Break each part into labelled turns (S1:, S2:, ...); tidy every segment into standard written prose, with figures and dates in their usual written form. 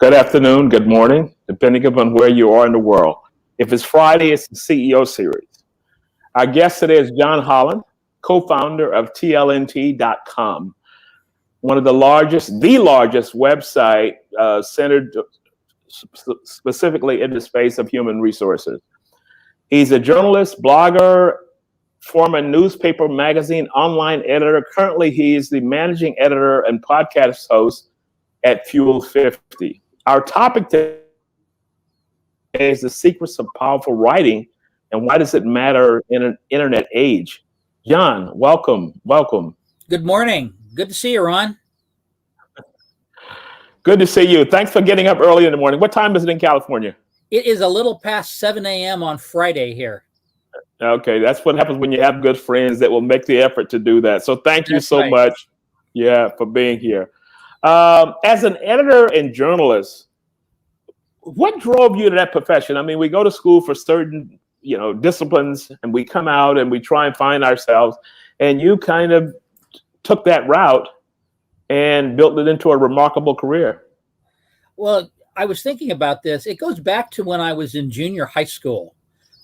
S1: Good afternoon, good morning, depending upon where you are in the world. If it's Friday, it's the CEO series. Our guest today is John Hollon, co-founder of TalentX.com, one of the largest website centered specifically in the space of human resources. He's a journalist, blogger, former newspaper, magazine, online editor. Currently, he is the managing editor and podcast host at Fuel 50. Our topic today is the secrets of powerful writing and why does it matter in an internet age. John, welcome.
S2: Good morning. Good to see you, Ron.
S1: Good to see you. Thanks for getting up early in the morning. What time is it in California?
S2: It is a little past 7 a.m. on Friday here.
S1: Okay, that's what happens when you have good friends that will make the effort to do that. So thank you so much, for being here. As an editor and journalist, what drove you to that profession? I mean, we go to school for certain, disciplines, and we come out and we try and find ourselves. And you kind of took that route and built it into a remarkable career.
S2: Well, I was thinking about this. It goes back to when I was in junior high school.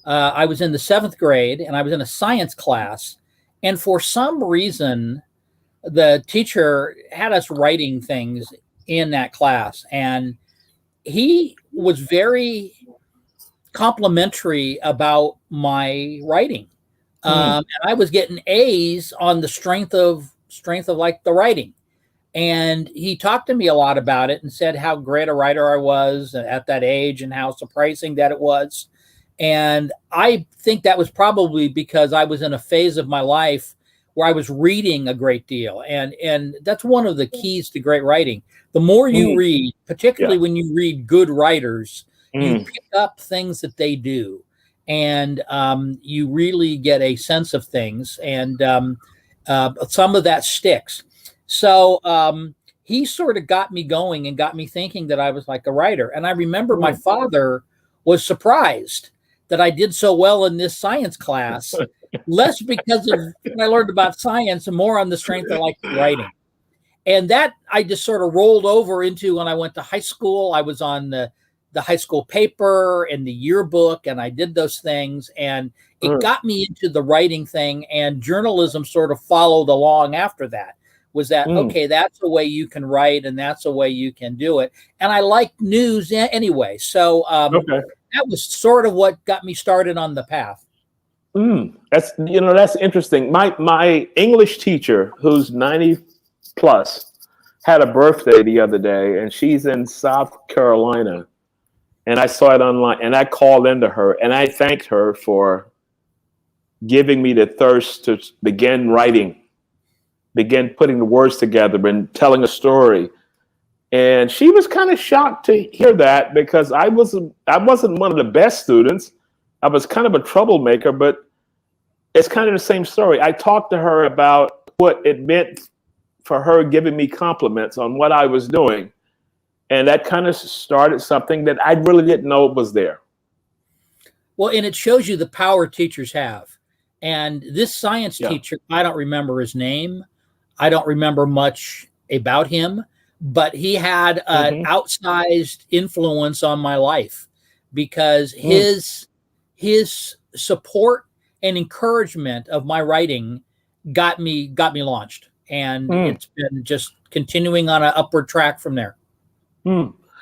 S2: I was in the 7th grade and I was in a science class. And for some reason, the teacher had us writing things in that class. And he was very complimentary about my writing. And I was getting A's on the strength of like the writing. And he talked to me a lot about it and said how great a writer I was at that age and how surprising that it was. And I think that was probably because I was in a phase of my life where I was reading a great deal. And that's one of the keys to great writing. The more you read, particularly when you read good writers, you pick up things that they do. And you really get a sense of things. And some of that sticks. So he sort of got me going and got me thinking that I was like a writer. And I remember my father was surprised that I did so well in this science class, less because of what I learned about science and more on the strength of like writing. And that I just sort of rolled over into when I went to high school. I was on the high school paper and the yearbook, and I did those things. And it got me into the writing thing, and journalism sort of followed along after that. Was that, okay, that's a way you can write and that's a way you can do it. And I like news anyway. So that was sort of what got me started on the path.
S1: That's interesting. My English teacher, who's 90 plus, had a birthday the other day, and she's in South Carolina. And I saw it online, and I called into her, and I thanked her for giving me the thirst to begin writing, begin putting the words together and telling a story. And she was kind of shocked to hear that, because I wasn't one of the best students. I was kind of a troublemaker, but it's kind of the same story. I talked to her about what it meant for her giving me compliments on what I was doing. And that kind of started something that I really didn't know was there.
S2: Well, and it shows you the power teachers have. And this science teacher, I don't remember his name. I don't remember much about him, but he had an outsized influence on my life, because his support and encouragement of my writing got me launched. And it's been just continuing on an upward track from there.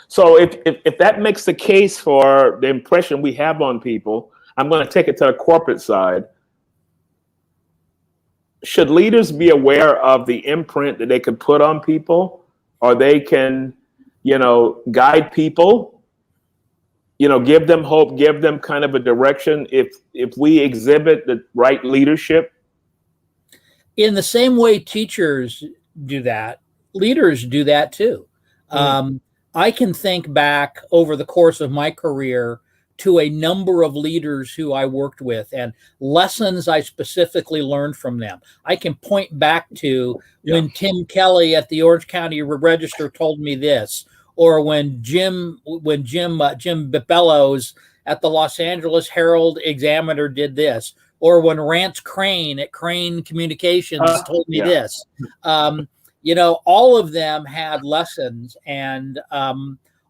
S1: So if that makes the case for the impression we have on people, I'm going to take it to the corporate side. Should leaders be aware of the imprint that they can put on people, or they can, guide people, give them hope, give them kind of a direction if we exhibit the right leadership?
S2: In the same way teachers do that, leaders do that too. I can think back over the course of my career to a number of leaders who I worked with and lessons I specifically learned from them. I can point back to when Tim Kelly at the Orange County Register told me this, or when Jim Bellows at the Los Angeles Herald Examiner did this, or when Rance Crane at Crane Communications told me this. All of them had lessons, and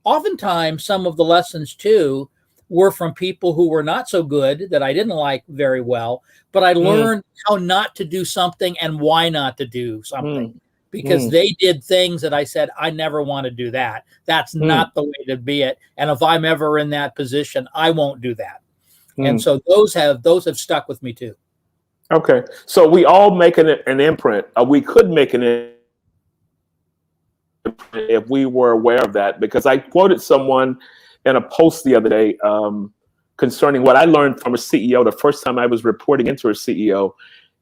S2: oftentimes some of the lessons too were from people who were not so good, that I didn't like very well, but I learned how not to do something and why not to do something, because they did things that I said, I never want to do that. That's not the way to be it. And if I'm ever in that position, I won't do that. And so those have stuck with me too.
S1: Okay. So we all make an imprint. We could make an imprint if we were aware of that, because I quoted someone in a post the other day concerning what I learned from a CEO the first time I was reporting into a CEO.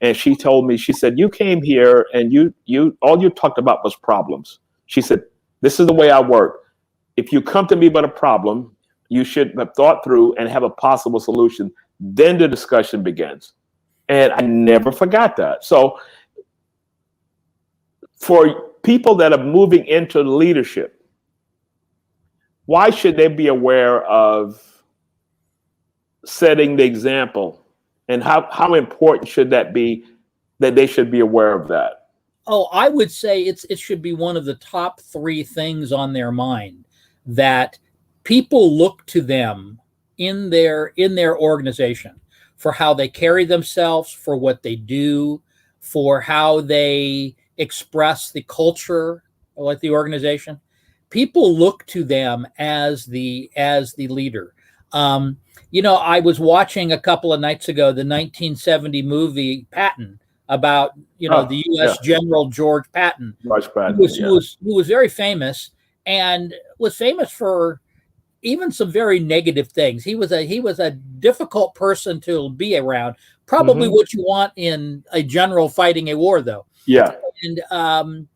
S1: And she told me, she said, you came here and all you talked about was problems. She said, this is the way I work. If you come to me about a problem, you should have thought through and have a possible solution. Then the discussion begins. And I never forgot that. So for people that are moving into leadership, why should they be aware of setting the example? And how important should that be, that they should be aware of that?
S2: Oh, I would say it should be one of the top 3 things on their mind, that people look to them in their organization for how they carry themselves, for what they do, for how they express the culture, like the organization. People look to them as the leader. I was watching a couple of nights ago the 1970 movie Patton, about the U.S. General George Patton, who was very famous, and was famous for even some very negative things. He was a difficult person to be around. Probably what you want in a general fighting a war, though.
S1: Yeah.
S2: And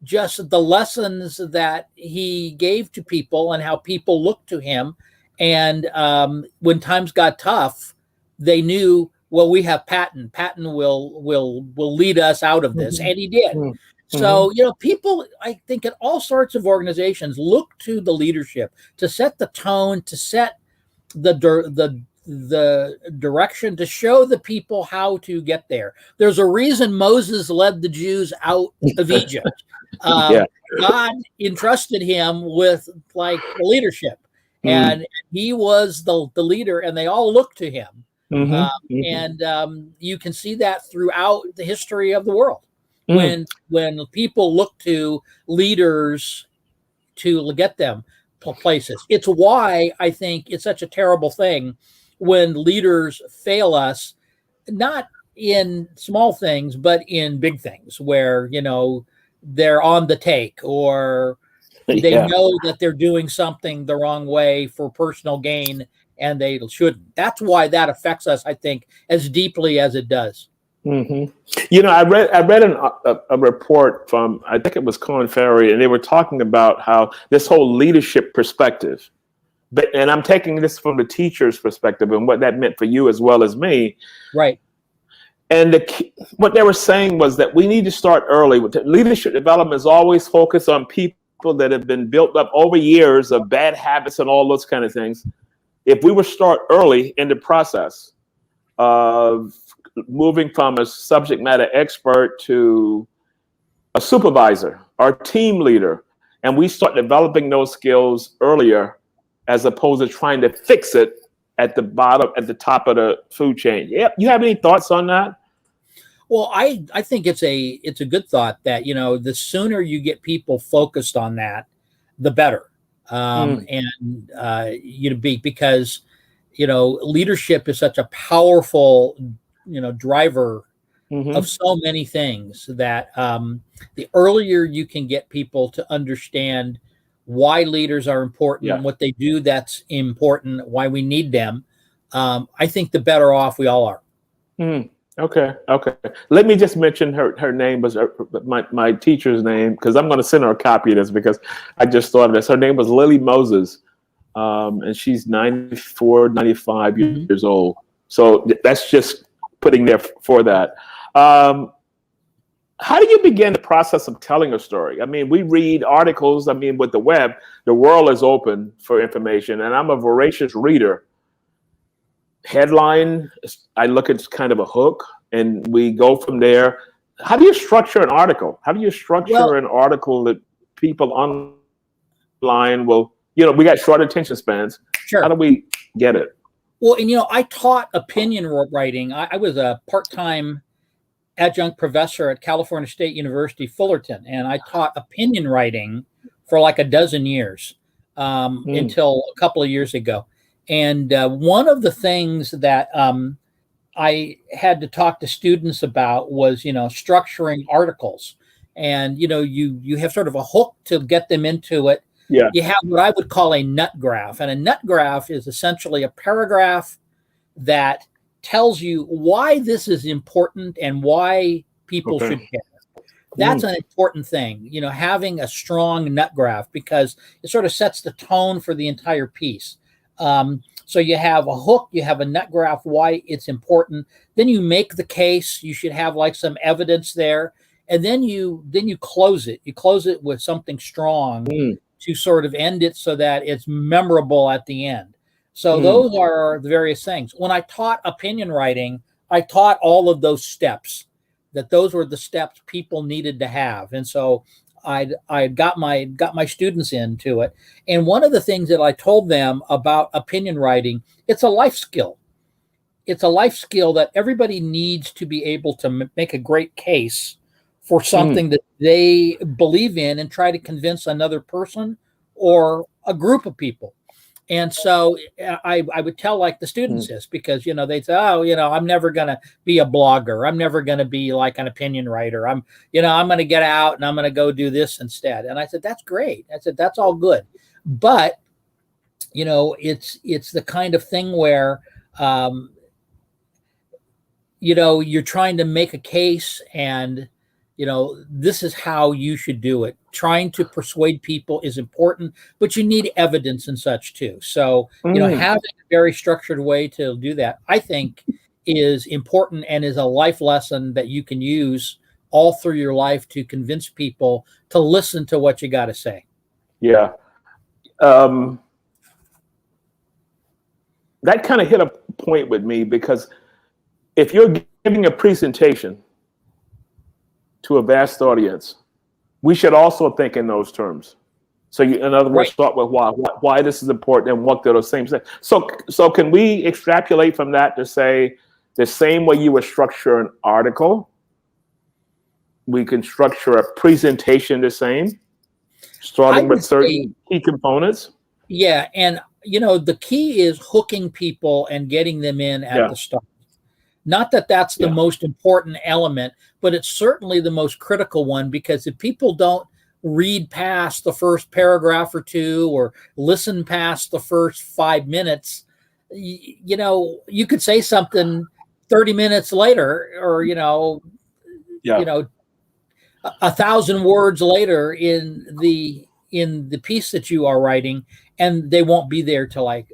S2: just the lessons that he gave to people and how people looked to him. And when times got tough, they knew, well, we have Patton. Patton will lead us out of this, and he did. So, people, I think, at all sorts of organizations look to the leadership to set the tone, to set the direction, to show the people how to get there. There's a reason Moses led the Jews out of Egypt. God entrusted him with leadership, and he was the leader, and they all looked to him. And you can see that throughout the history of the world. When people look to leaders to get them places. It's why I think it's such a terrible thing when leaders fail us, not in small things, but in big things where, they're on the take, or they know that they're doing something the wrong way for personal gain, and they shouldn't. That's why that affects us, I think, as deeply as it does.
S1: I read a report from, I think it was Corn Ferry, and they were talking about how this whole leadership perspective, and I'm taking this from the teacher's perspective and what that meant for you as well as me.
S2: Right.
S1: And what they were saying was that we need to start early. Leadership development is always focused on people that have been built up over years of bad habits and all those kind of things. If we would start early in the process of moving from a subject matter expert to a supervisor or team leader, and we start developing those skills earlier, as opposed to trying to fix it at the top of the food chain. Yeah, you have any thoughts on that?
S2: Well, I think it's a good thought that, the sooner you get people focused on that, the better. Because leadership is such a powerful driver of so many things, that the earlier you can get people to understand why leaders are important, what they do that's important, why we need them, I think the better off we all are.
S1: Okay. Let me just mention her name was my teacher's name, because I'm going to send her a copy of this because I just thought of this. Her name was Lily Moses, and she's 94, 95 years old. So that's just putting there for that. How do you begin the process of telling a story? I mean, we read articles. I mean, with the web, the world is open for information, and I'm a voracious reader. Headline, I look at kind of a hook, and we go from there. How do you structure an article? How do you structure an article that people online will, we got short attention spans.
S2: Sure.
S1: How do we get it?
S2: Well, and I taught opinion writing. I was a part-time adjunct professor at California State University, Fullerton, and I taught opinion writing for like a dozen years until a couple of years ago. And one of the things that I had to talk to students about was, structuring articles. And, you have sort of a hook to get them into it.
S1: Yeah.
S2: You have what I would call a nut graph. And a nut graph is essentially a paragraph that tells you why this is important and why people should care. That's an important thing, having a strong nut graph, because it sort of sets the tone for the entire piece. So you have a hook, you have a nut graph, why it's important. Then you make the case. You should have like some evidence there, and then you close it. You close it with something strong to sort of end it so that it's memorable at the end. So those are the various things. When I taught opinion writing, I taught all of those steps. That those were the steps people needed to have, and so I got my students into it. And one of the things that I told them about opinion writing, it's a life skill. It's a life skill that everybody needs to be able to make a great case for something that they believe in and try to convince another person or a group of people. And so I would tell like the students this, because, they'd say, I'm never going to be a blogger. I'm never going to be like an opinion writer. I'm going to get out and I'm going to go do this instead. And I said, that's great. I said, that's all good. But, it's the kind of thing where, you're trying to make a case and, this is how you should do it. Trying to persuade people is important, but you need evidence and such too. So, having a very structured way to do that, I think, is important and is a life lesson that you can use all through your life to convince people to listen to what you got to say.
S1: Yeah. That kind of hit a point with me, because if you're giving a presentation to a vast audience, we should also think in those terms. So in other words, start with why this is important and what those same things. So can we extrapolate from that to say the same way you would structure an article, we can structure a presentation the same, starting with certain key components?
S2: Yeah. And, the key is hooking people and getting them in at the start. Not that that's the most important element, but it's certainly the most critical one, because if people don't read past the first paragraph or two or listen past the first 5 minutes, you could say something 30 minutes later, or, 1,000 words later in the piece that you are writing, and they won't be there to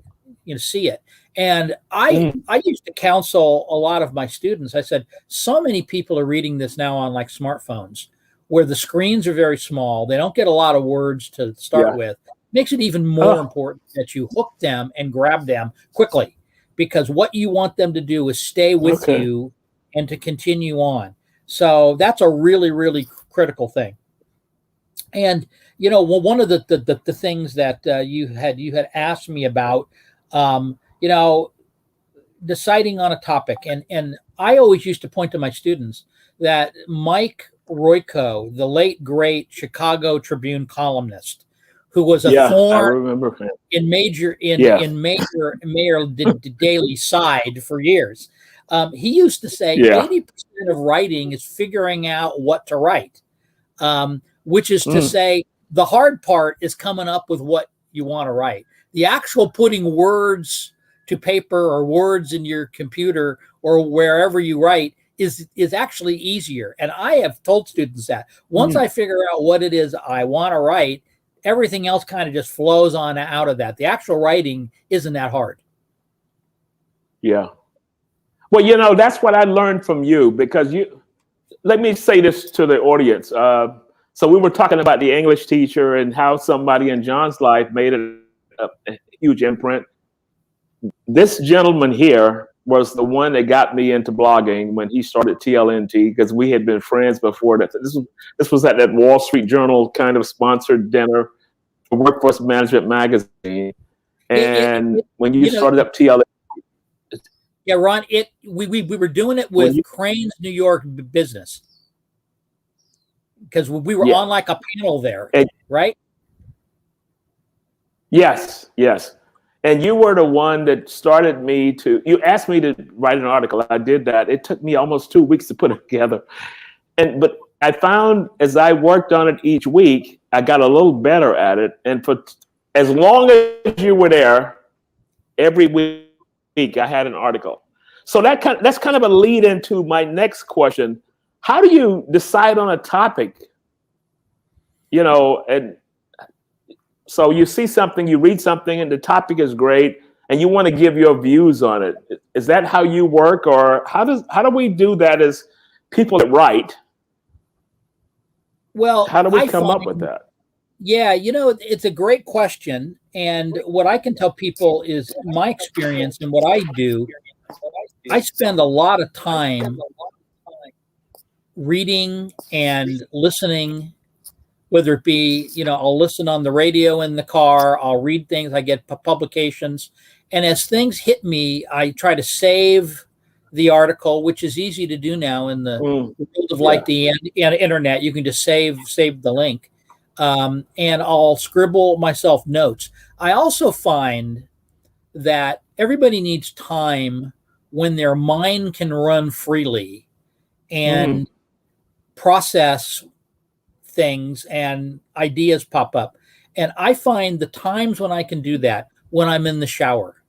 S2: see it. And I used to counsel a lot of my students. I said, so many people are reading this now on like smartphones, where the screens are very small. They don't get a lot of words to start with. Makes it even more important that you hook them and grab them quickly, because what you want them to do is stay with you and to continue on. So that's a really, really critical thing. And, one of the things that you had asked me about, deciding on a topic. And I always used to point to my students that Mike Royko, the late, great Chicago Tribune columnist, who was a thorn in Mayor Daley's side for years. He used to say 80% of writing is figuring out what to write, which is to say the hard part is coming up with what you want to write. The actual putting words to paper or words in your computer or wherever you write is actually easier. And I have told students that once I figure out what it is I want to write, everything else kind of just flows on out of that. The actual writing isn't that hard.
S1: Yeah. Well, that's what I learned from you, because let me say this to the audience. So we were talking about the English teacher and how somebody in John's life made a huge imprint. This gentleman here was the one that got me into blogging when he started TLNT, because we had been friends before that. This was at that Wall Street Journal kind of sponsored dinner. for Workforce Management Magazine. And when you started up TLX.
S2: Yeah, Ron, we were doing it with Crane's New York business, because we were on like a panel there, right?
S1: Yes, yes. And you were the one that started me to, you asked me to write an article. I did that. It took me almost 2 weeks to put it together. But I found as I worked on it each week, I got a little better at it. And for as long as you were there, every week I had an article. So that's kind of a lead into my next question. How do you decide on a topic? And so you see something, you read something, and the topic is great, and you want to give your views on it. Is that how you work, or how do we do that as people that write?
S2: Well,
S1: how do we come up with that?
S2: Yeah, it's a great question. And what I can tell people is my experience and what I do. I spend a lot of time reading and listening, whether it be, I'll listen on the radio in the car, I'll read things, I get publications. And as things hit me, I try to save the article, which is easy to do now in the world of the internet. You can just save the link. And I'll scribble myself notes. I also find that everybody needs time when their mind can run freely and process things and ideas pop up. And I find the times when I can do that, when I'm in the shower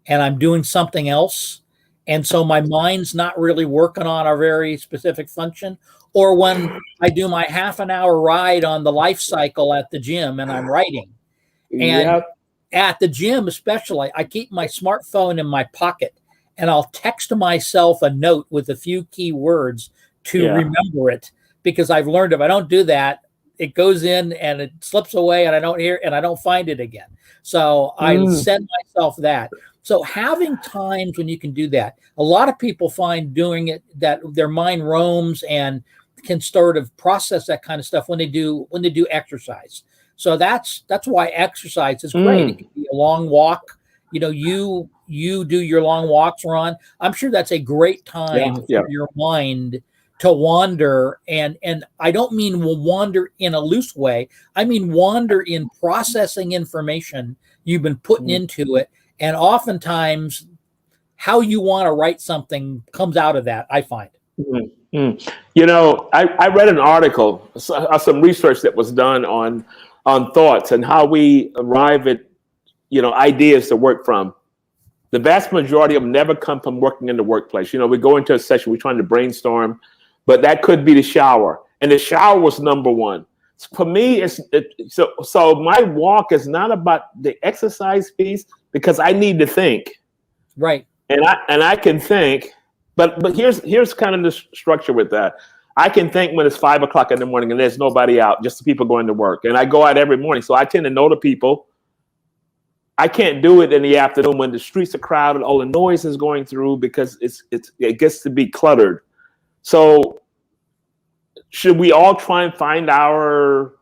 S2: and I'm doing something else, and so my mind's not really working on a very specific function, or when I do my half an hour ride on the life cycle at the gym and I'm writing. And at the gym especially, I keep my smartphone in my pocket and I'll text myself a note with a few key words to remember it, because I've learned if I don't do that, it goes in and it slips away and I don't hear and I don't find it again. So I send myself that. So having times when you can do that, a lot of people find doing it that their mind roams and can sort of process that kind of stuff when they do exercise. So that's why exercise is great. It can be a long walk. You do your long walks, Ron. I'm sure that's a great time for your mind to wander. And I don't mean wander in a loose way. I mean wander in processing information you've been putting into it. And oftentimes how you want to write something comes out of that, I find.
S1: I read an article, some research that was done on thoughts and how we arrive at, ideas to work from. The vast majority of them never come from working in the workplace. We go into a session, we're trying to brainstorm, but that could be the shower. And the shower was number one. For me, so my walk is not about the exercise piece, because I need to think.
S2: Right.
S1: And I can think, but here's kind of the structure with that. I can think when it's 5 o'clock in the morning and there's nobody out, just the people going to work. And I go out every morning, so I tend to know the people. I can't do it in the afternoon when the streets are crowded, all the noise is going through, because it gets to be cluttered. So should we all try and find our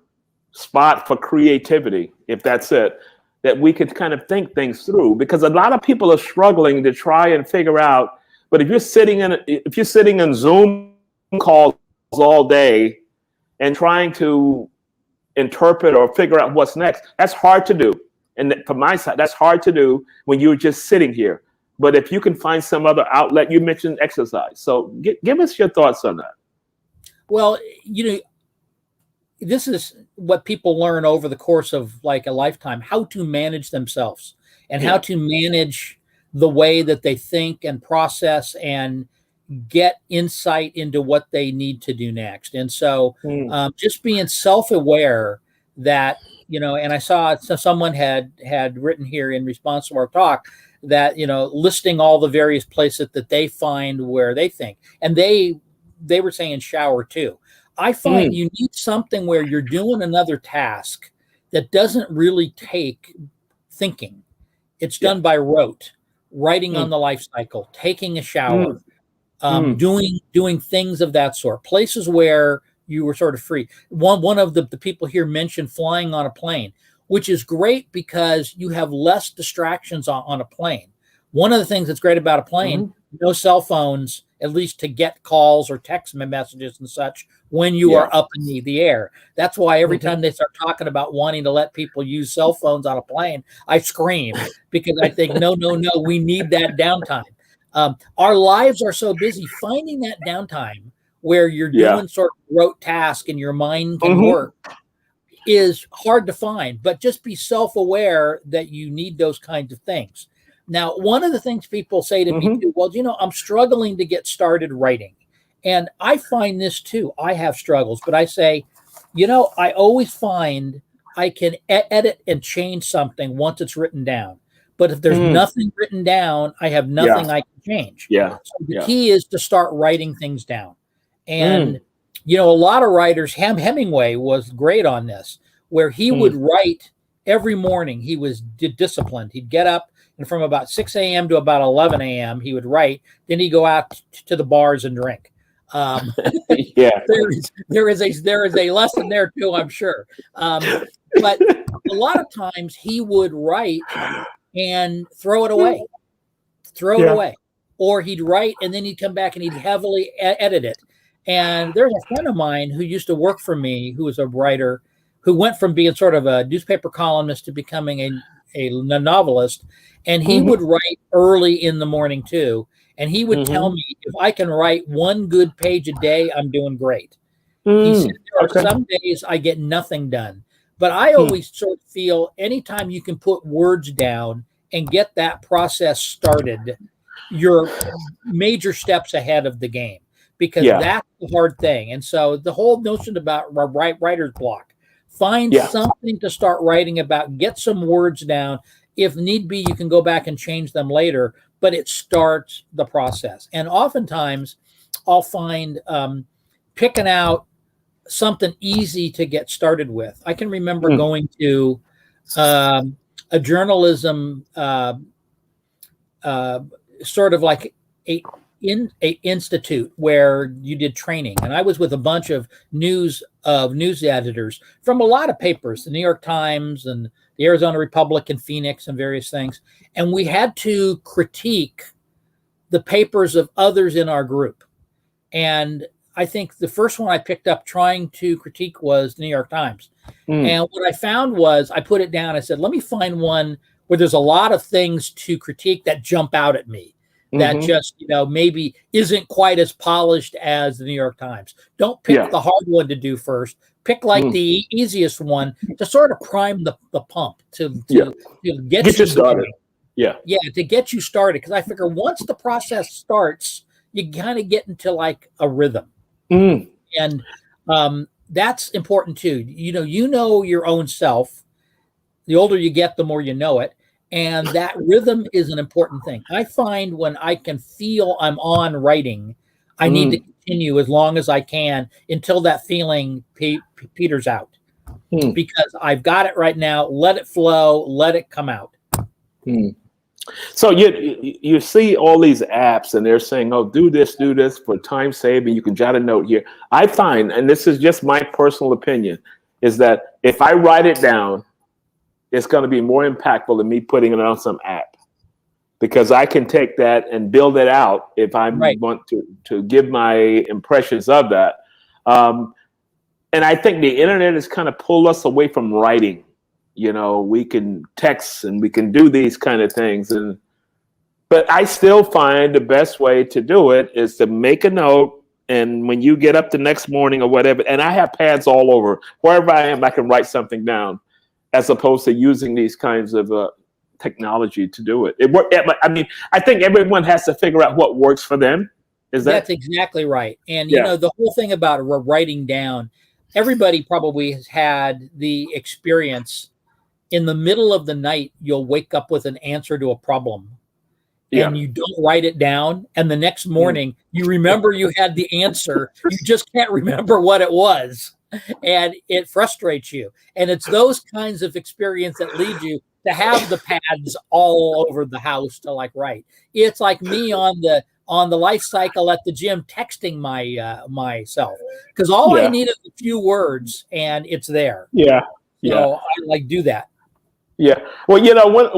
S1: spot for creativity, if that's it, that we could kind of think things through? Because a lot of people are struggling to try and figure out. But if you're sitting in Zoom calls all day and trying to interpret or figure out what's next, that's hard to do. And from my side, that's hard to do when you're just sitting here. But if you can find some other outlet, you mentioned exercise. So give us your thoughts on that.
S2: Well, this is what people learn over the course of like a lifetime, how to manage themselves and how to manage the way that they think and process and get insight into what they need to do next. And so just being self-aware that, and I saw someone had written here in response to our talk that, listing all the various places that they find where they think, and they were saying shower too. I find you need something where you're doing another task that doesn't really take thinking. It's done by rote, writing on the life cycle, taking a shower, doing things of that sort, places where you were sort of free. One of the people here mentioned flying on a plane. which is great because you have less distractions on a plane. One of the things that's great about a plane, no cell phones, at least to get calls or text messages and such when you are up in the air. That's why every time they start talking about wanting to let people use cell phones on a plane, I scream, because I think, no, we need that downtime. Our lives are so busy. Finding that downtime where you're doing sort of rote tasks and your mind can work is hard to find, but just be self-aware that you need those kinds of things. Now, one of the things people say to me too, well, I'm struggling to get started writing. And I find this too. I have struggles, but I say, I always find I can edit and change something once it's written down. But if there's nothing written down, I have nothing I can change. So the key is to start writing things down. And, a lot of writers, Hemingway was great on this, where he would write every morning. He was disciplined. He'd get up, and from about 6 a.m. to about 11 a.m., he would write. Then he'd go out to the bars and drink. There is a lesson there too, I'm sure. But a lot of times he would write and throw it away, or he'd write and then he'd come back and he'd heavily edit it. And there's a friend of mine who used to work for me, who was a writer, who went from being sort of a newspaper columnist to becoming a novelist. And he would write early in the morning too. And he would tell me, if I can write one good page a day, I'm doing great. He said, there are some days I get nothing done. But I always sort of feel anytime you can put words down and get that process started, you're major steps ahead of the game, because that's the hard thing. And so the whole notion about writer's block, find something to start writing about, get some words down. If need be, you can go back and change them later, but it starts the process. And oftentimes I'll find picking out something easy to get started with. I can remember going to a journalism sort of like a institute where you did training, and I was with a bunch of news editors from a lot of papers, the New York Times and the Arizona Republic and Phoenix and various things, and we had to critique the papers of others in our group. And I think the first one I picked up trying to critique was the New York Times. And what I found was, I put it down. I said, let me find one where there's a lot of things to critique that jump out at me, that just, maybe isn't quite as polished as the New York Times. Don't pick the hard one to do first. Pick like the easiest one to sort of prime the pump to get you started. To get you started. Because I figure once the process starts, you kind of get into like a rhythm. And that's important too. You know your own self. The older you get, the more you know it. And that rhythm is an important thing. I find when I can feel I'm on writing, I need to continue as long as I can until that feeling peters out. Because I've got it right now. Let it flow. Let it come out.
S1: So you see all these apps and they're saying, oh, do this for time saving. You can jot a note here. I find, and this is just my personal opinion, is that if I write it down, it's going to be more impactful than me putting it on some app, because I can take that and build it out if I want to give my impressions of that. And I think the internet has kind of pulled us away from writing. We can text and we can do these kind of things. But I still find the best way to do it is to make a note. And when you get up the next morning or whatever, and I have pads all over, wherever I am, I can write something down, as opposed to using these kinds of technology to do it. I mean, I think everyone has to figure out what works for them.
S2: That's exactly right. And, the whole thing about writing down, everybody probably has had the experience. In the middle of the night, you'll wake up with an answer to a problem. And you don't write it down. And the next morning, you remember you had the answer. You just can't remember what it was. And it frustrates you. And it's those kinds of experience that lead you to have the pads all over the house to write. It's like me on the life cycle at the gym texting myself, because all I need is a few words and it's there. So I do that.
S1: Yeah. Well,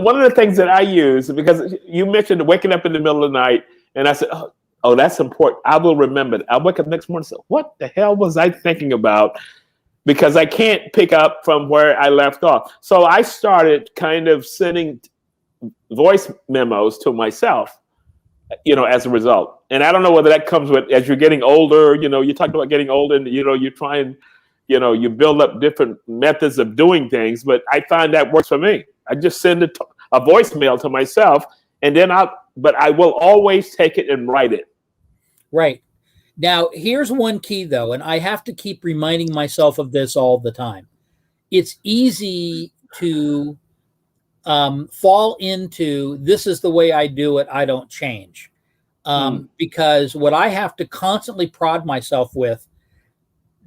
S1: one of the things that I use, because you mentioned waking up in the middle of the night, and I said, oh, that's important. I will remember it. I wake up next morning and say, what the hell was I thinking about? Because I can't pick up from where I left off. So I started kind of sending voice memos to myself, as a result. And I don't know whether that comes with, as you're getting older, you talked about getting older and, you try and, you build up different methods of doing things, but I find that works for me. I just send a voicemail to myself, and then but I will always take it and write it.
S2: Right. Now, here's one key, though, and I have to keep reminding myself of this all the time. It's easy to fall into, this is the way I do it, I don't change. Because what I have to constantly prod myself with,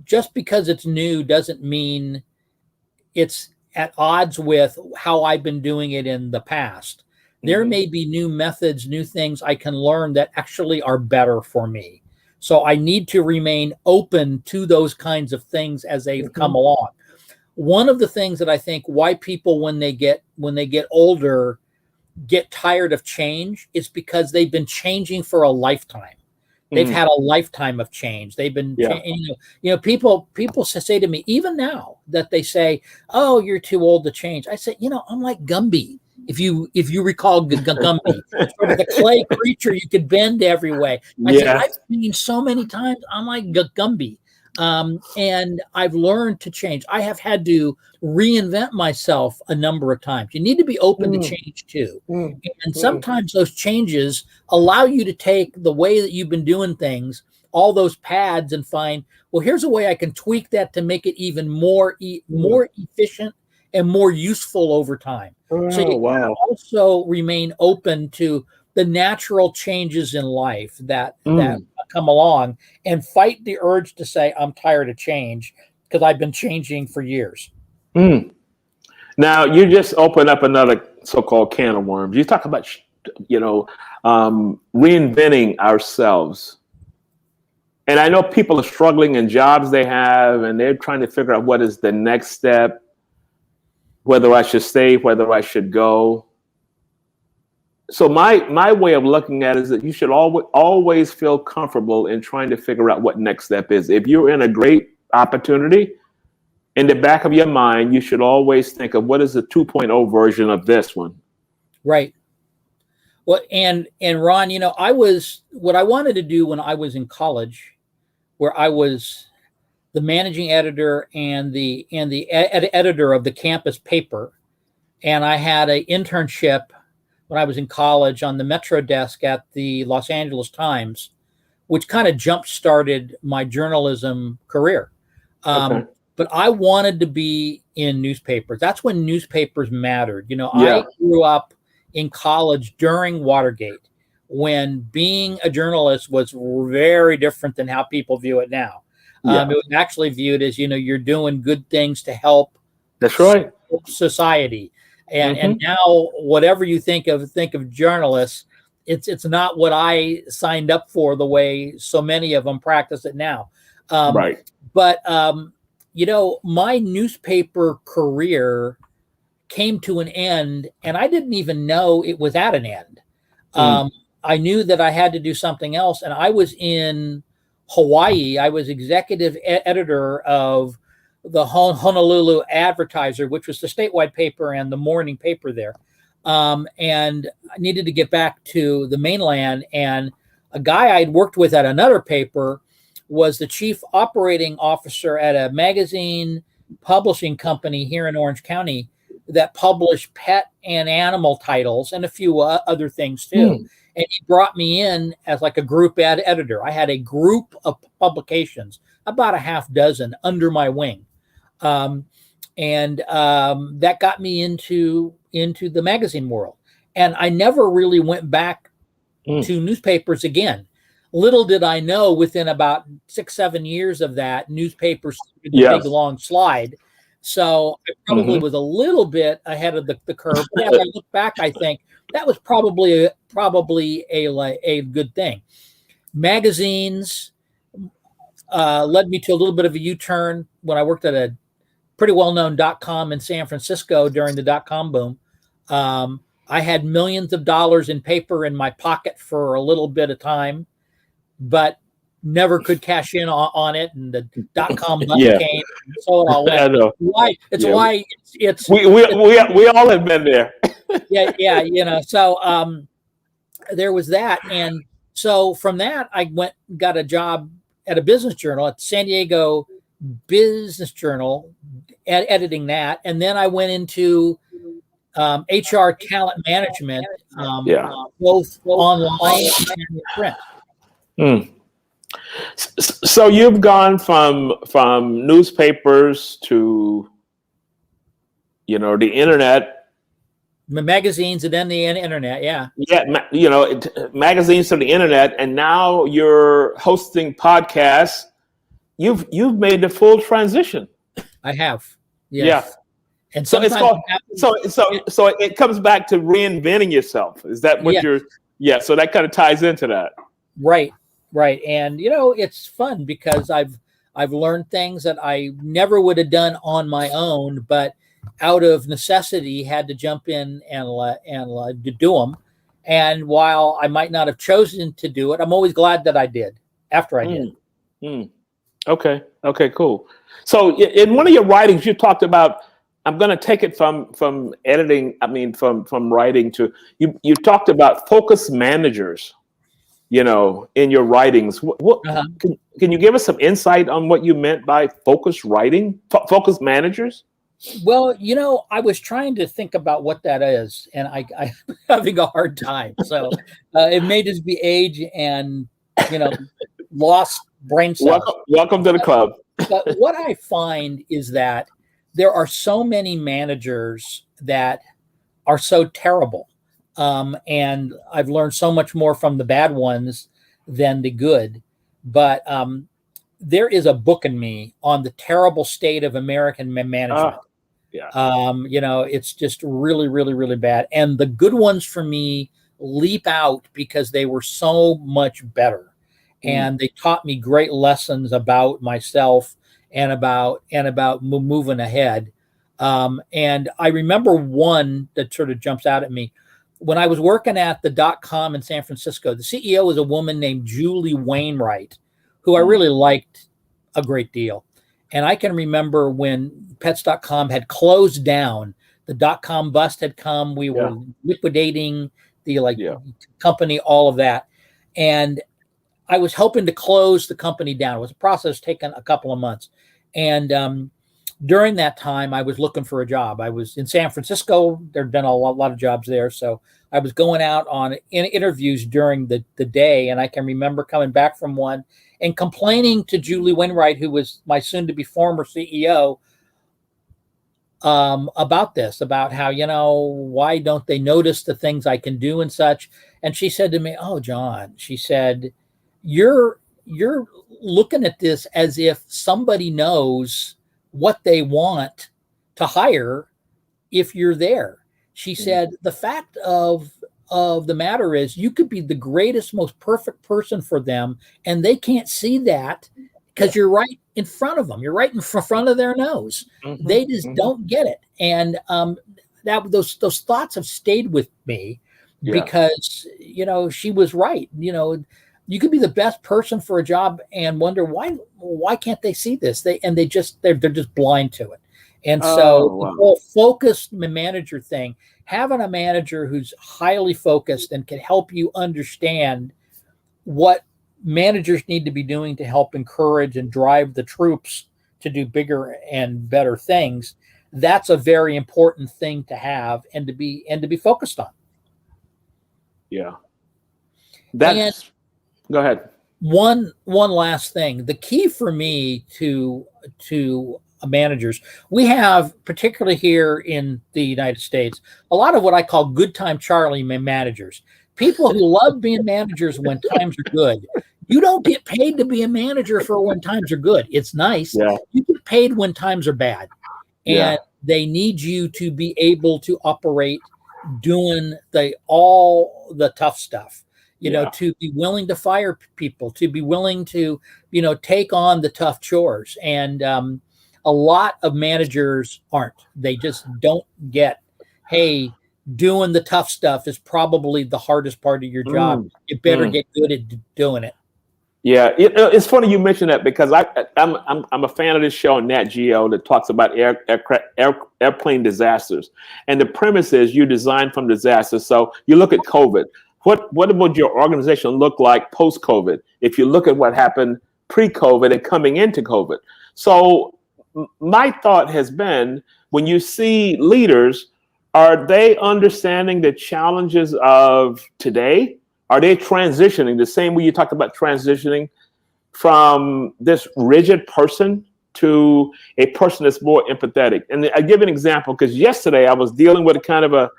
S2: just because it's new doesn't mean it's at odds with how I've been doing it in the past. There may be new methods, new things I can learn that actually are better for me. So I need to remain open to those kinds of things as they come along. One of the things that I think why people, when they get older, get tired of change is because they've been changing for a lifetime. They've had a lifetime of change. They've been, people say to me, even now, that they say, "Oh, you're too old to change." I say, I'm like Gumby. If you recall Gumby, sort of the clay creature you could bend every way. I say, I've changed so many times. I'm like Gumby. And I've learned to change. I have had to reinvent myself a number of times. You need to be open to change too. And sometimes those changes allow you to take the way that you've been doing things, all those pads, and find, well, here's a way I can tweak that to make it even more efficient and more useful over time. So you can also remain open to the natural changes in life that come along, and fight the urge to say, I'm tired of change, because I've been changing for years.
S1: Now, you just opened up another so-called can of worms. You talk about, reinventing ourselves. And I know people are struggling in jobs they have, and they're trying to figure out what is the next step, whether I should stay, whether I should go. So my way of looking at it is that you should always feel comfortable in trying to figure out what next step is. If you're in a great opportunity, in the back of your mind, you should always think of what is the 2.0 version of this one.
S2: Right. Well, and Ron, what I wanted to do when I was in college, where I was the managing editor and the editor of the campus paper, and I had an internship when I was in college on the Metro desk at the Los Angeles Times, which kind of jump-started my journalism career. But I wanted to be in newspapers. That's when newspapers mattered. I grew up in college during Watergate, when being a journalist was very different than how people view it now. It was actually viewed as, you're doing good things to help society. And now, whatever you think of journalists, it's not what I signed up for, the way so many of them practice it now. But my newspaper career came to an end, and I didn't even know it was at an end. I knew that I had to do something else, and I was in Hawaii. I was executive editor of the Honolulu Advertiser, which was the statewide paper and the morning paper there. And I needed to get back to the mainland, and a guy I'd worked with at another paper was the chief operating officer at a magazine publishing company here in Orange County that published pet and animal titles and a few other things too. And he brought me in as like a group editor. I had a group of publications, about a half dozen, under my wing. That got me into the magazine world. And I never really went back to newspapers again. Little did I know, within about 6-7 years of that, newspapers took a big long slide. So I probably was a little bit ahead of the curve. But as I look back, I think that was probably a good thing. Magazines led me to a little bit of a U-turn when I worked at a pretty well-known .com in San Francisco during the .com boom. I had millions of dollars in paper in my pocket for a little bit of time, but never could cash in on it. And the .com bust came, and so it all went.
S1: I know.
S2: Why it's
S1: we all have been there.
S2: yeah. So there was that, and so from that I got a job at a business journal at the San Diego Business Journal, editing that, and then I went into HR talent management, both online and in print.
S1: So you've gone from newspapers to, the internet,
S2: magazines, and then the internet.
S1: Magazines to the internet, and now you're hosting podcasts. You've made the full transition.
S2: I have. Yes.
S1: Yeah.
S2: And
S1: so it's called, so it comes back to reinventing yourself. Is that what you're? Yeah. So that kind of ties into that.
S2: Right. And it's fun because I've learned things that I never would have done on my own, but out of necessity had to jump in and do them. And while I might not have chosen to do it, I'm always glad that I did after I did.
S1: Okay, cool. So in one of your writings, you talked about, I'm going to take it from editing. I mean, from writing to you talked about focus managers, in your writings. What can you give us some insight on what you meant by focus writing, focus managers?
S2: Well, I was trying to think about what that is, and I'm having a hard time. So it may just be age and, lost brain cells.
S1: Welcome to the club.
S2: But what I find is that there are so many managers that are so terrible. And I've learned so much more from the bad ones than the good. But there is a book in me on the terrible state of American management. It's just really, really, really bad. And the good ones for me leap out because they were so much better. And they taught me great lessons about myself and about moving ahead. And I remember one that sort of jumps out at me. When I was working at the .com in San Francisco, the CEO was a woman named Julie Wainwright, who I really liked a great deal. And I can remember when Pets.com had closed down, the .com bust had come. We were liquidating the company, all of that. And I was hoping to close the company down. It was a process taking a couple of months. And during that time, I was looking for a job. I was in San Francisco. There'd been a lot of jobs there. So I was going out on interviews during the day. And I can remember coming back from one and complaining to Julie Wainwright, who was my soon-to-be former CEO, about this, about how, why don't they notice the things I can do and such. And she said to me, "Oh, John," she said, you're looking at this as if somebody knows what they want to hire if you're there. She said, the fact of the matter is you could be the greatest, most perfect person for them, and they can't see that because you're right in front of them. You're right in front of their nose. They just don't get it. And those thoughts have stayed with me because, she was right. You could be the best person for a job and wonder why can't they see this? They're just blind to it. And the whole focused manager thing, having a manager who's highly focused and can help you understand what managers need to be doing to help encourage and drive the troops to do bigger and better things. That's a very important thing to have and to be focused on.
S1: Yeah. Go ahead.
S2: One last thing. The key for me to managers, we have, particularly here in the United States, a lot of what I call good time Charlie managers. People who love being managers when times are good. You don't get paid to be a manager for when times are good. It's nice. Yeah. You get paid when times are bad. And they need you to be able to operate doing all the tough stuff. To be willing to fire people, to be willing to, take on the tough chores. And a lot of managers aren't. They just don't get, hey, doing the tough stuff is probably the hardest part of your job. You better get good at doing it.
S1: Yeah, it's funny you mentioned that because I'm a fan of this show Nat Geo that talks about airplane disasters, and the premise is you design from disasters. So you look at COVID. What would your organization look like post COVID? If you look at what happened pre-COVID and coming into COVID. So my thought has been, when you see leaders, are they understanding the challenges of today? Are they transitioning the same way you talked about transitioning from this rigid person to a person that's more empathetic? And I give an example because yesterday I was dealing with a kind of a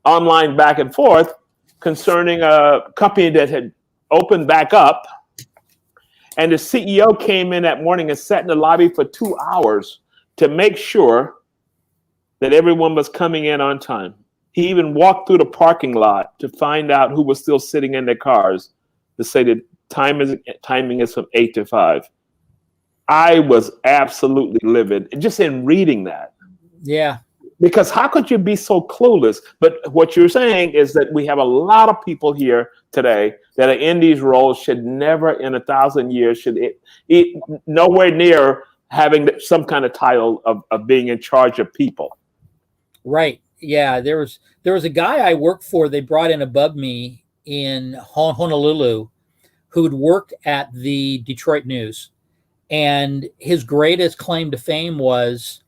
S1: online back and forth concerning a company that had opened back up. And the CEO came in that morning and sat in the lobby for 2 hours to make sure that everyone was coming in on time. He even walked through the parking lot to find out who was still sitting in their cars to say that timing is from 8 to 5. I was absolutely livid just in reading that.
S2: Yeah.
S1: Because how could you be so clueless? But what you're saying is that we have a lot of people here today that are in these roles should never in 1,000 years should nowhere near having some kind of title of being in charge of people.
S2: Right. Yeah. There was a guy I worked for, they brought in above me in Honolulu who'd worked at the Detroit News. And his greatest claim to fame was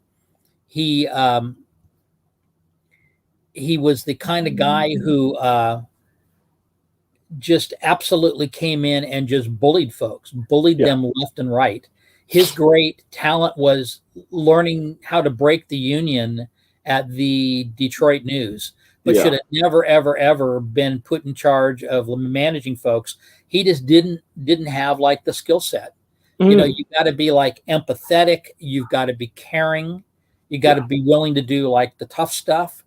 S2: he was the kind of guy who just absolutely came in and just bullied folks, them left and right. His great talent was learning how to break the union at the Detroit News, but should have never, ever, ever been put in charge of managing folks. He just didn't have like the skill set. You know, you got to be like empathetic. You've got to be caring. You got to be willing to do like the tough stuff,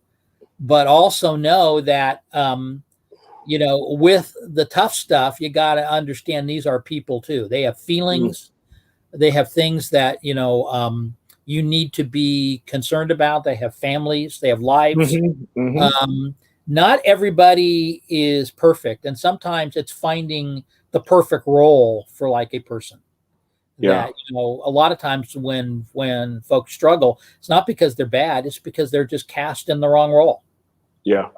S2: but also know that, you know, with the tough stuff, you got to understand these are people too. They have feelings. They have things that, you know, you need to be concerned about. They have families. They have lives. Not everybody is perfect. And sometimes it's finding the perfect role for like a person. That, you know, a lot of times when folks struggle, it's not because they're bad. It's because they're just cast in the wrong role. Yeah.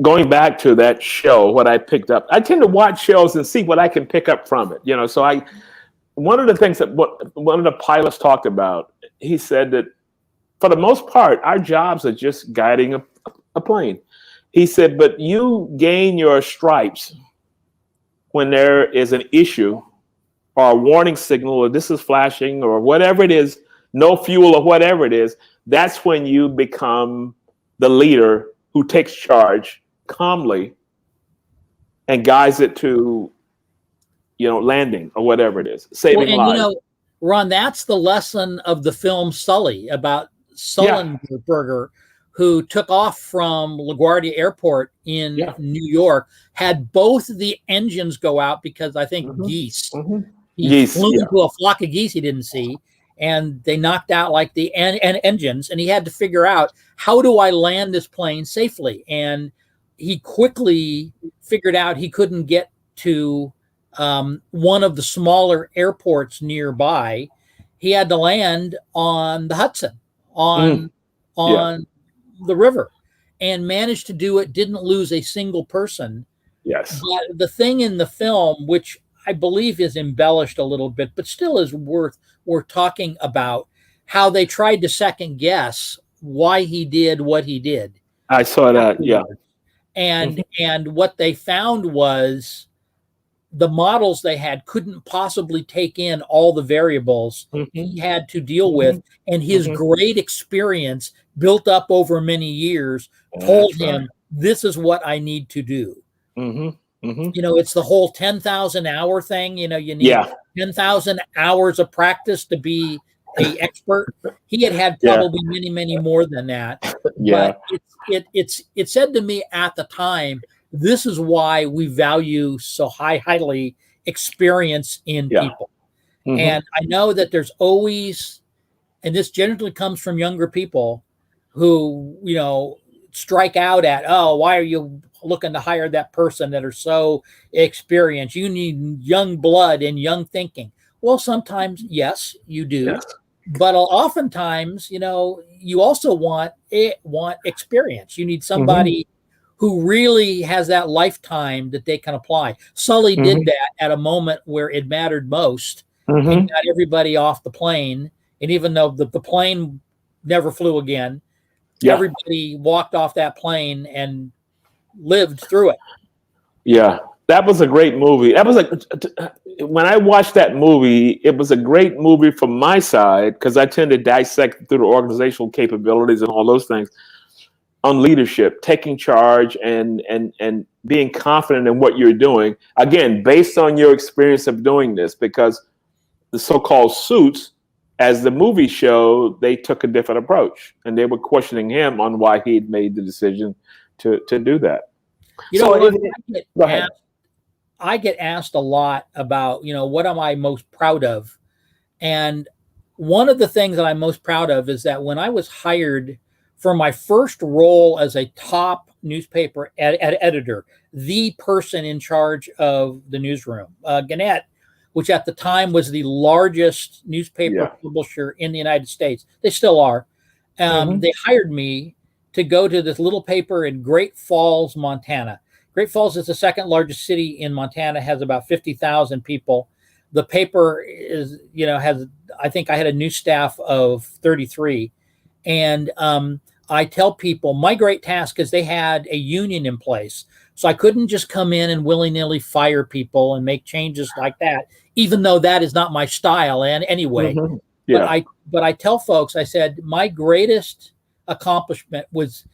S1: Going back to that show, what I picked up, I tend to watch shows and see what I can pick up from it. You know, so one of the things that one of the pilots talked about, he said that for the most part, our jobs are just guiding a plane. He said, but you gain your stripes when there is an issue or a warning signal, or this is flashing, or whatever it is, no fuel, or whatever it is. That's when you become the leader who takes charge calmly and guides it to, you know, landing or whatever it is, saving lives.
S2: You know, Ron, that's the lesson of the film Sully, about Sullenberger, who took off from LaGuardia Airport in New York, had both the engines go out because I think geese. He flew into a flock of geese he didn't see, and they knocked out like the engines, and he had to figure out, how do I land this plane safely? And he quickly figured out he couldn't get to one of the smaller airports nearby. He had to land on the Hudson, on the river, and managed to do it, didn't lose a single person.
S1: Yes.
S2: But the thing in the film, which I believe is embellished a little bit, but still is worth talking about, how they tried to second guess why he did what he did.
S1: I saw that, yeah.
S2: And what they found was the models they had couldn't possibly take in all the variables he had to deal with. And his great experience built up over many years told him, this is what I need to do. You know, it's the whole 10,000 hour thing. You know, you need 10,000 hours of practice to be an expert. He had probably many more than that. But it said to me at the time, this is why we value so highly experience in people. And I know that there's always and this generally comes from younger people who, strike out at, oh, why are you looking to hire that person that are so experienced? You need young blood and young thinking. Well, sometimes, yes, you do.
S1: Yes.
S2: But oftentimes, you also want experience. You need somebody who really has that lifetime that they can apply. Sully did that at a moment where it mattered most and got everybody off the plane. And even though the plane never flew again, everybody walked off that plane and lived through it.
S1: Yeah, that was a great movie. That was when I watched that movie, it was a great movie from my side because I tend to dissect through the organizational capabilities and all those things on leadership, taking charge and being confident in what you're doing. Again, based on your experience of doing this, because the so-called Suits, as the movie showed, they took a different approach, and they were questioning him on why he'd made the decision to do that.
S2: I get asked a lot about, what am I most proud of? And one of the things that I'm most proud of is that when I was hired for my first role as a top newspaper editor, the person in charge of the newsroom, Gannett, which at the time was the largest newspaper publisher in the United States. They still are. They hired me to go to this little paper in Great Falls, Montana. Great Falls is the second largest city in Montana, has about 50,000 people. The paper I think I had a news staff of 33. And I tell people my great task is they had a union in place. So I couldn't just come in and willy-nilly fire people and make changes like that, even though that is not my style anyway. But I tell folks, I said, my greatest accomplishment was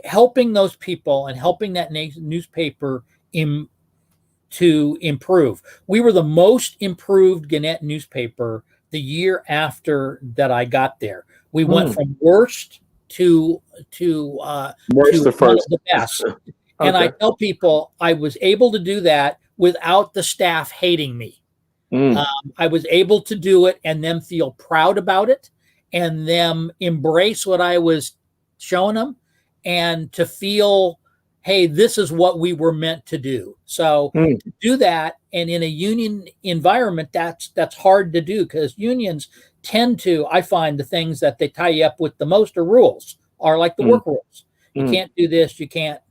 S2: helping those people and helping that newspaper to improve. We were the most improved Gannett newspaper the year after that I got there. We went from worst to
S1: first.
S2: the best. And I tell people I was able to do that without the staff hating me. I was able to do it and them feel proud about it and them embrace what I was showing them and to feel, hey, this is what we were meant to do. So to do that, and in a union environment, that's hard to do because unions tend to, I find the things that they tie you up with the most are rules, are like the work rules. You can't do this, you can't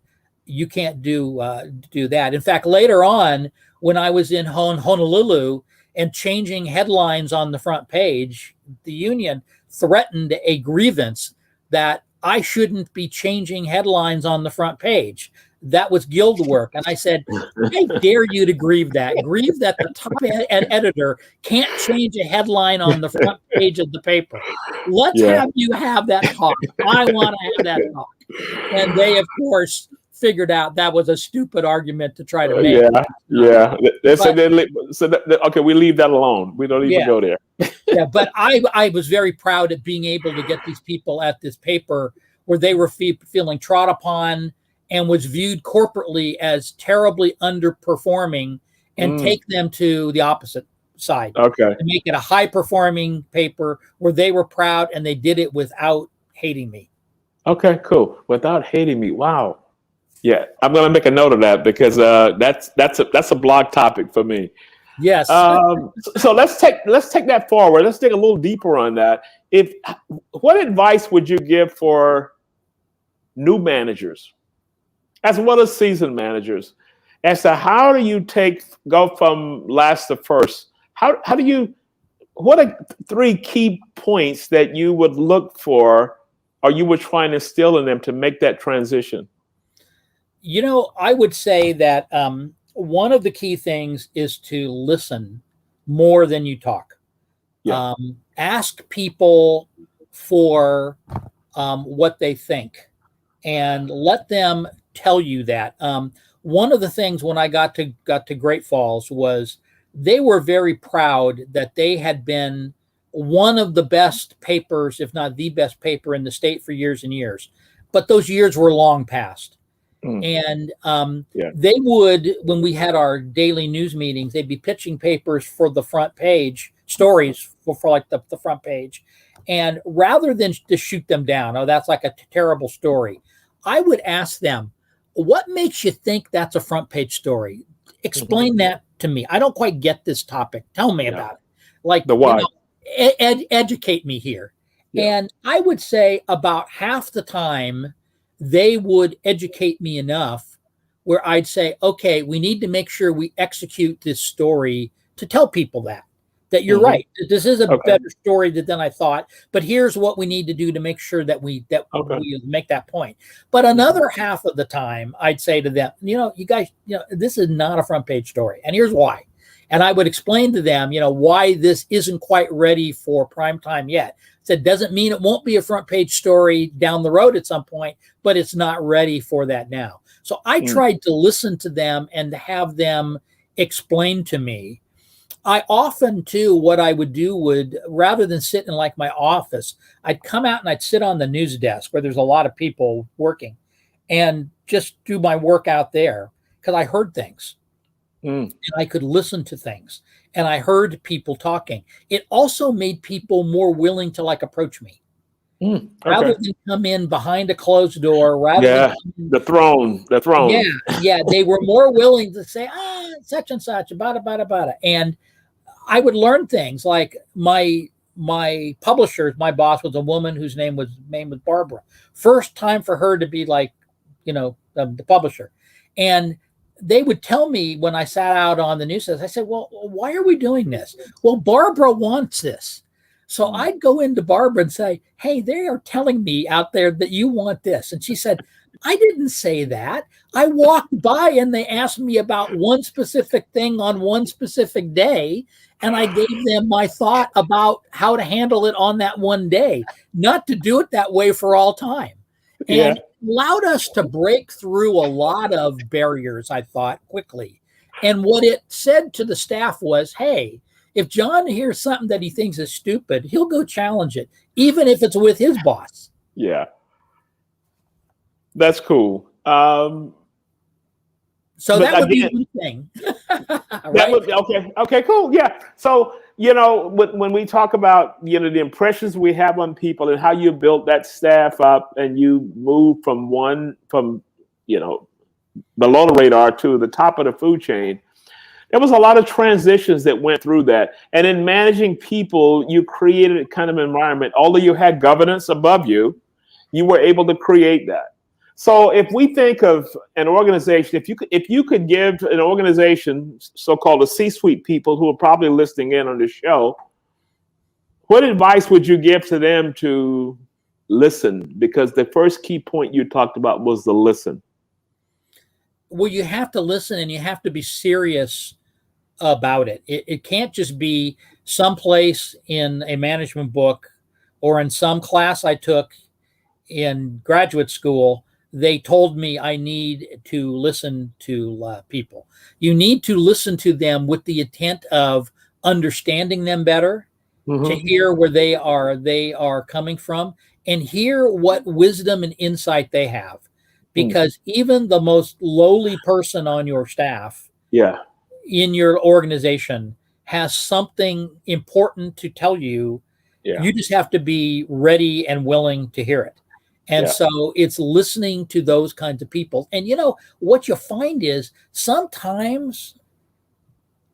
S2: do that. In fact, later on, when I was in Honolulu and changing headlines on the front page, the union threatened a grievance that I shouldn't be changing headlines on the front page. That was guild work. And I said, I dare you to grieve that. Grieve that the top editor can't change a headline on the front page of the paper. Let's have you have that talk. I want to have that talk. And they, of course, figured out that was a stupid argument to try to make. Okay, we leave that alone. We don't even go there. But I was very proud of being able to get these people at this paper where they were feeling trod upon and was viewed corporately as terribly underperforming and take them to the opposite side. Okay. And make it a high-performing paper where they were proud and they did it without hating me. Okay, cool. Without hating me. Wow. Yeah, I'm going to make a note of that because that's a blog topic for me. Yes. So let's take that forward. Let's dig a little deeper on that. What advice would you give for new managers, as well as seasoned managers, as to how do you go from last to first? What are 3 key points that you would look for, or you would try and instill in them to make that transition? I would say that one of the key things is to listen more than you talk. Yeah. Ask people for what they think and let them tell you that. One of the things when I got to Great Falls was they were very proud that they had been one of the best papers, if not the best paper in the state for years and years. But those years were long past. And they would, when we had our daily news meetings, they'd be pitching papers for the front page stories for like the front page. And rather than to shoot them down, oh, that's like a terrible story, I would ask them, what makes you think that's a front page story? Explain that to me. I don't quite get this topic. Tell me about it. Like,
S1: the why.
S2: Educate me here.
S1: Yeah.
S2: And I would say about half the time they would educate me enough where I'd say, okay, we need to make sure we execute this story to tell people that you're right. This is a better story than I thought, but here's what we need to do to make sure that we make that point. But another half of the time I'd say to them, you guys, this is not a front page story. And here's why. And I would explain to them, why this isn't quite ready for prime time yet. So it doesn't mean it won't be a front page story down the road at some point, but it's not ready for that now. So I tried to listen to them and to have them explain to me. I often, too, what I would do would, rather than sit in like my office, I'd come out and I'd sit on the news desk where there's a lot of people working and just do my work out there because I heard things and I could listen to things and I heard people talking. It also made people more willing to like approach me. Rather than come in behind a closed door,
S1: the throne.
S2: Yeah, they were more willing to say, such and such, about it. And I would learn things like my publisher, my boss was a woman whose name was Barbara. First time for her to be like, the publisher. And they would tell me when I sat out on the news, I said, well, why are we doing this? Well, Barbara wants this. So I'd go into Barbara and say, hey, they are telling me out there that you want this. And she said, I didn't say that. I walked by and they asked me about one specific thing on one specific day. And I gave them my thought about how to handle it on that one day, not to do it that way for all time. And it allowed us to break through a lot of barriers, I thought, quickly. And what it said to the staff was, hey, if John hears something that he thinks is stupid, he'll go challenge it, even if it's with his boss.
S1: Yeah. That's cool.
S2: So that would be one thing.
S1: Right? Okay, cool. Yeah. So, when we talk about, the impressions we have on people and how you build that staff up and you move from below the radar to the top of the food chain, there was a lot of transitions that went through that. And in managing people, you created a kind of environment. Although you had governance above you, you were able to create that. So if we think of an organization, if you could give an organization, so-called the C-suite people who are probably listening in on the show, what advice would you give to them to listen? Because the first key point you talked about was the listen.
S2: Well, you have to listen and you have to be serious about it. It can't just be someplace in a management book or in some class I took in graduate school. They told me I need to listen to people. You need to listen to them with the intent of understanding them better, to hear where they are coming from, and hear what wisdom and insight they have. Because even the most lowly person on your staff, in your organization, has something important to tell you. You just have to be ready and willing to hear it. And so it's listening to those kinds of people. And what you find is sometimes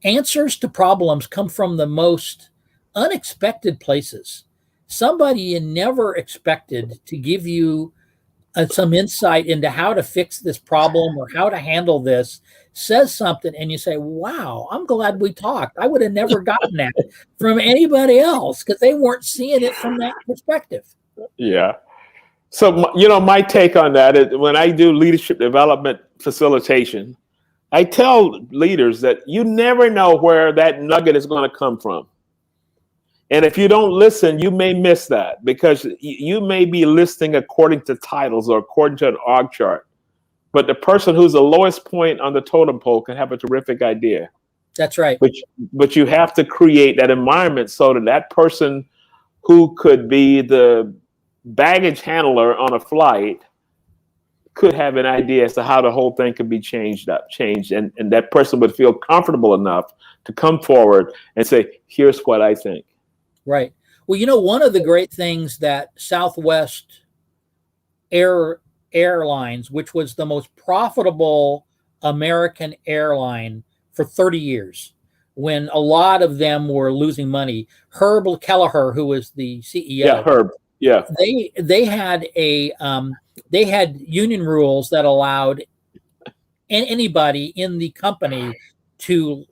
S2: answers to problems come from the most unexpected places. Somebody you never expected to give you some insight into how to fix this problem or how to handle this says something and you say, wow, I'm glad we talked. I would have never gotten that from anybody else because they weren't seeing it from that perspective.
S1: Yeah. So, my take on that is when I do leadership development facilitation, I tell leaders that you never know where that nugget is going to come from. And if you don't listen, you may miss that because you may be listening according to titles or according to an org chart. But the person who's the lowest point on the totem pole can have a terrific idea.
S2: That's right.
S1: But you have to create that environment so that person who could be the baggage handler on a flight could have an idea as to how the whole thing could be changed, and that person would feel comfortable enough to come forward and say, here's what I think.
S2: Right. Well, you know, one of the great things that Southwest Airlines, which was the most profitable American airline for 30 years, when a lot of them were losing money, Herb Kelleher, who was the CEO,
S1: Yeah, Herb. Yeah.
S2: They had they had union rules that allowed anybody in the company to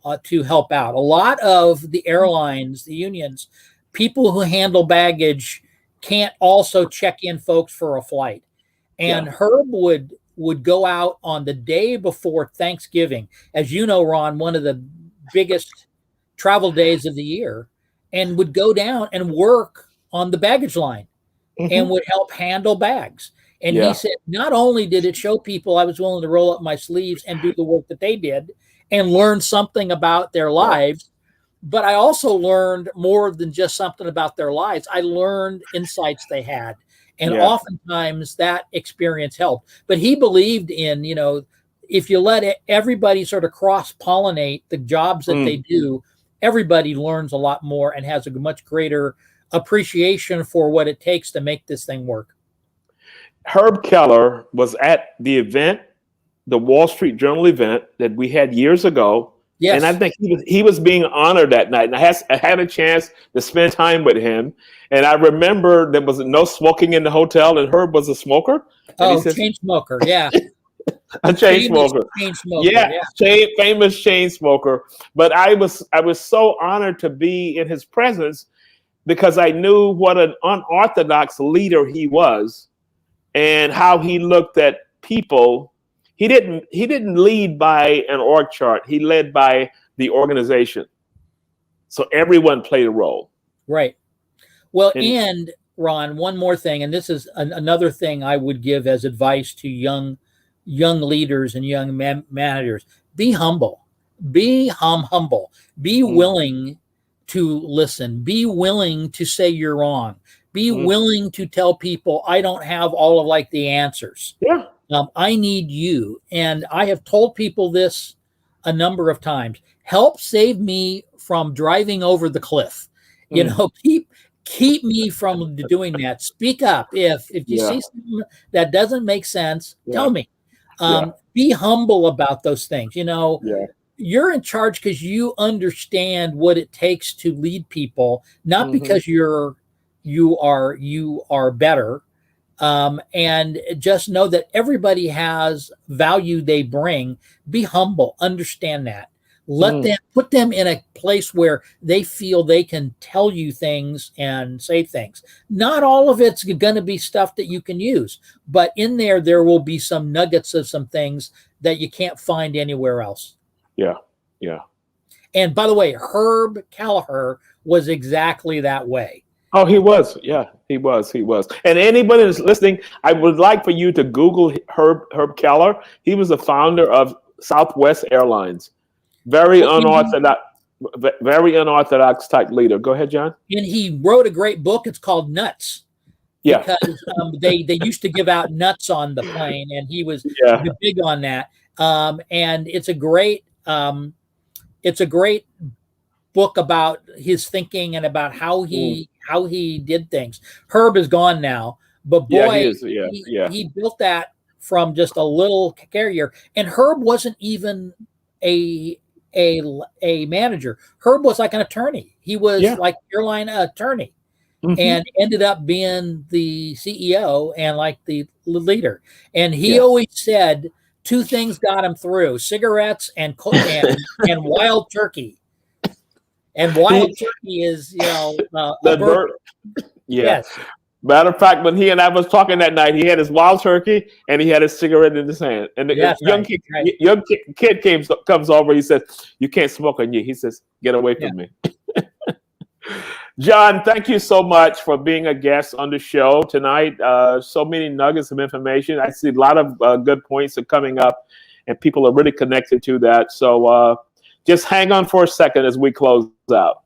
S2: help out. A lot of the airlines, the unions, people who handle baggage can't also check in folks for a flight. And Herb would go out on the day before Thanksgiving, as you know, Ron, one of the biggest travel days of the year, and would go down and work on the baggage line and would help handle bags. And he said, not only did it show people I was willing to roll up my sleeves and do the work that they did and learn something about their lives, but I also learned more than just something about their lives. I learned insights they had. And oftentimes that experience helped. But he believed in, you know, if you let everybody sort of cross-pollinate the jobs that they do, everybody learns a lot more and has a much greater appreciation for what it takes to make this thing work.
S1: Herb Keller was at the event, the Wall Street Journal event that we had years ago.
S2: Yes.
S1: And I think he was being honored that night. And I had a chance to spend time with him. And I remember there was no smoking in the hotel, and Herb was a smoker.
S2: Oh, chain smoker, yeah.
S1: A chain smoker. Yeah, famous chain smoker. But I was so honored to be in his presence because I knew what an unorthodox leader he was and how he looked at people. He didn't lead by an org chart. He led by the organization. So everyone played a role.
S2: Right. Well, and Ron, one more thing, and this is another thing I would give as advice to young leaders and young managers: be humble, be humble, be willing to listen, be willing to say you're wrong, be willing to tell people I don't have all of like the answers.
S1: Yeah.
S2: I need you. And I have told people this a number of times. Help save me from driving over the cliff. You know, keep me from doing that. Speak up. If you see something that doesn't make sense, tell me. Be humble about those things. You know, you're in charge because you understand what it takes to lead people, not because you are better. And just know that everybody has value they bring. Be humble, understand that. Let them, put them in a place where they feel they can tell you things and say things. Not all of it's going to be stuff that you can use, but in there will be some nuggets of some things that you can't find anywhere else.
S1: Yeah. Yeah.
S2: And by the way, Herb Kelleher was exactly that way.
S1: Oh, he was. Yeah, he was. And anybody that's listening, I would like for you to Google Herb Keller. He was the founder of Southwest Airlines. Very unorthodox type leader. Go ahead, John.
S2: And he wrote a great book. It's called Nuts.
S1: Yeah.
S2: Because they used to give out nuts on the plane, and he was big on that. And it's a great book about his thinking and about how he did things. Herb is gone now, but boy, he built that from just a little carrier. And Herb wasn't even a manager. Herb was like an attorney. He was like airline attorney, and ended up being the CEO and like the leader. And he always said two things got him through: cigarettes and wild turkey. And wild turkey is, you know, a bird.
S1: Yeah.
S2: Yes.
S1: Matter of fact, when he and I was talking that night, he had his wild turkey and he had his cigarette in his hand. And the young kid comes over. He says, "You can't smoke on you." He says, "Get away from me." John, thank you so much for being a guest on the show tonight. So many nuggets of information. I see a lot of good points are coming up, and people are really connected to that. So just hang on for a second as we close out.